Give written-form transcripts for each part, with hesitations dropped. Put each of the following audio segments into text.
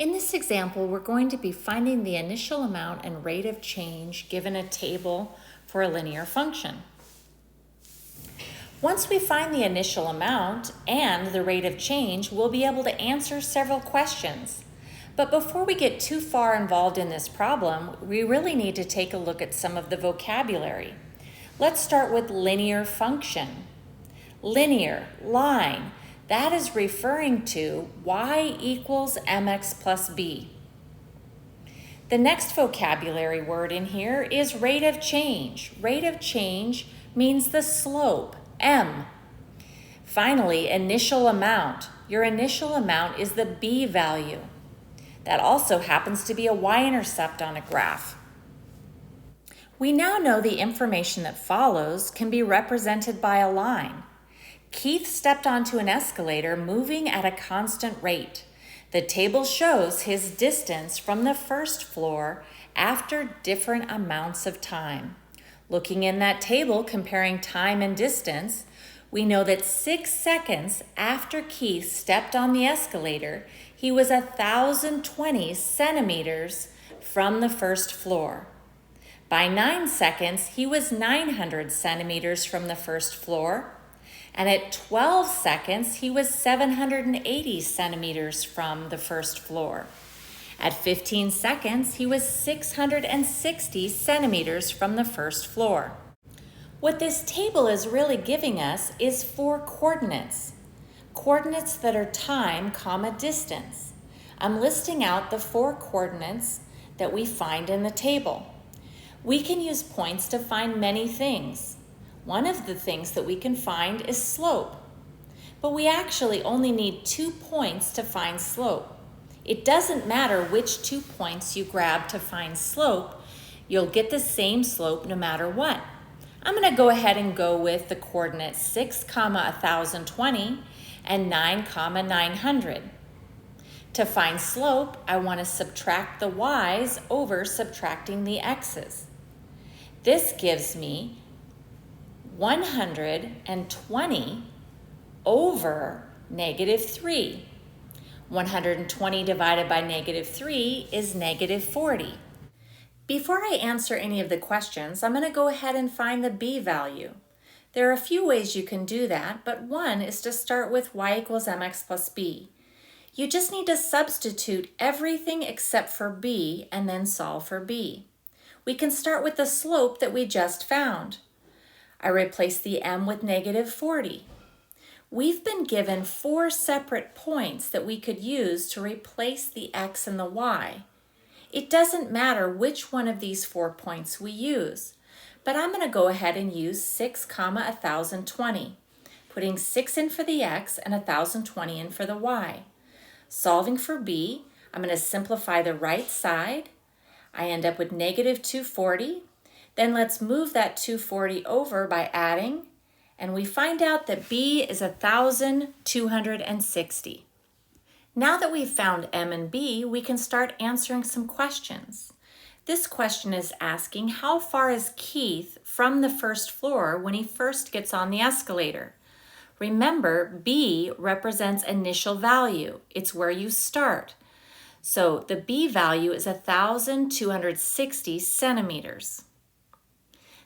In this example, we're going to be finding the initial amount and rate of change given a table for a linear function. Once we find the initial amount and the rate of change, we'll be able to answer several questions. But before we get too far involved in this problem, we really need to take a look at some of the vocabulary. Let's start with linear function. Linear, line, that is referring to y equals mx plus b. The next vocabulary word in here is rate of change. Rate of change means the slope, m. Finally, initial amount. Your initial amount is the b value. That also happens to be a y-intercept on a graph. We now know the information that follows can be represented by a line. Keith stepped onto an escalator moving at a constant rate. The table shows his distance from the first floor after different amounts of time. Looking in that table, comparing time and distance, we know that 6 seconds after Keith stepped on the escalator, he was 1,020 centimeters from the first floor. By 9 seconds, he was 900 centimeters from the first floor. And at 12 seconds, he was 780 centimeters from the first floor. At 15 seconds, he was 660 centimeters from the first floor. What this table is really giving us is 4 coordinates. Coordinates that are time, comma, distance. I'm listing out the 4 coordinates that we find in the table. We can use points to find many things. One of the things that we can find is slope. But we actually only need 2 points to find slope. It doesn't matter which 2 points you grab to find slope, you'll get the same slope no matter what. I'm going to go ahead and go with the coordinates 6, 1,020 and 9, 900. To find slope, I want to subtract the y's over subtracting the x's. This gives me 120 over -3. 120 divided by -3 is -40. Before I answer any of the questions, I'm going to go ahead and find the b value. There are a few ways you can do that, but one is to start with y equals mx plus b. You just need to substitute everything except for b and then solve for b. We can start with the slope that we just found. I replace the m with -40. We've been given 4 separate points that we could use to replace the x and the y. It doesn't matter which one of these 4 points we use, but I'm going to go ahead and use 6, 1,020, putting 6 in for the x and 1,020 in for the y. Solving for b, I'm going to simplify the right side. I end up with -240. Then let's move that 240 over by adding, and we find out that b is 1,260. Now that we've found m and b, we can start answering some questions. This question is asking, how far is Keith from the first floor when he first gets on the escalator? Remember, b represents initial value. It's where you start. So the b value is 1,260 centimeters.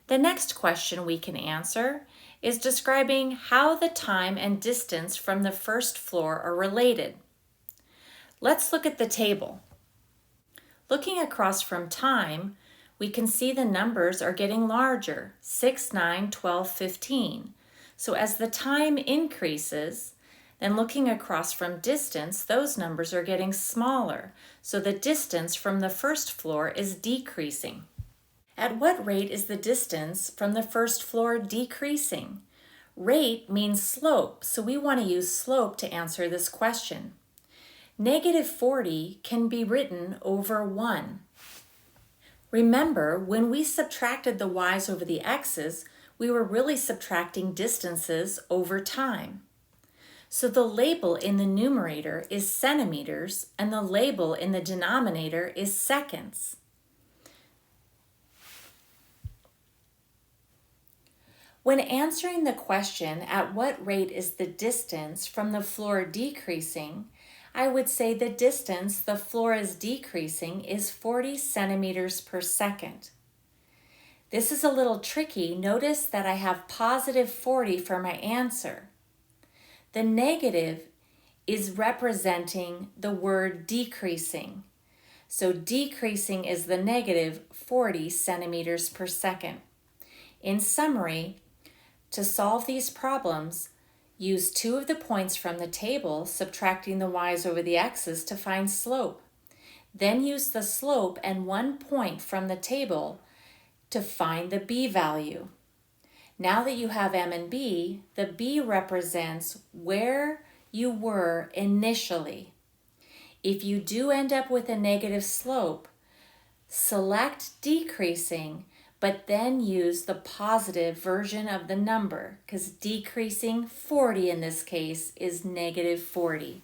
The next question we can answer is describing how the time and distance from the first floor are related. Let's look at the table. Looking across from time, we can see the numbers are getting larger, 6, 9, 12, 15. So as the time increases, then looking across from distance, those numbers are getting smaller. So the distance from the first floor is decreasing. At what rate is the distance from the first floor decreasing? Rate means slope, so we want to use slope to answer this question. -40 can be written over 1. Remember, when we subtracted the y's over the x's, we were really subtracting distances over time. So the label in the numerator is centimeters, and the label in the denominator is seconds. When answering the question, at what rate is the distance from the floor decreasing, I would say the distance the floor is decreasing is 40 centimeters per second. This is a little tricky. Notice that I have positive 40 for my answer. The negative is representing the word decreasing. So decreasing is the negative 40 centimeters per second. In summary, to solve these problems, use 2 of the points from the table, subtracting the y's over the x's to find slope. Then use the slope and 1 point from the table to find the b value. Now that you have m and b, the b represents where you were initially. If you do end up with a negative slope, select decreasing, but then use the positive version of the number, because decreasing 40 in this case is negative 40.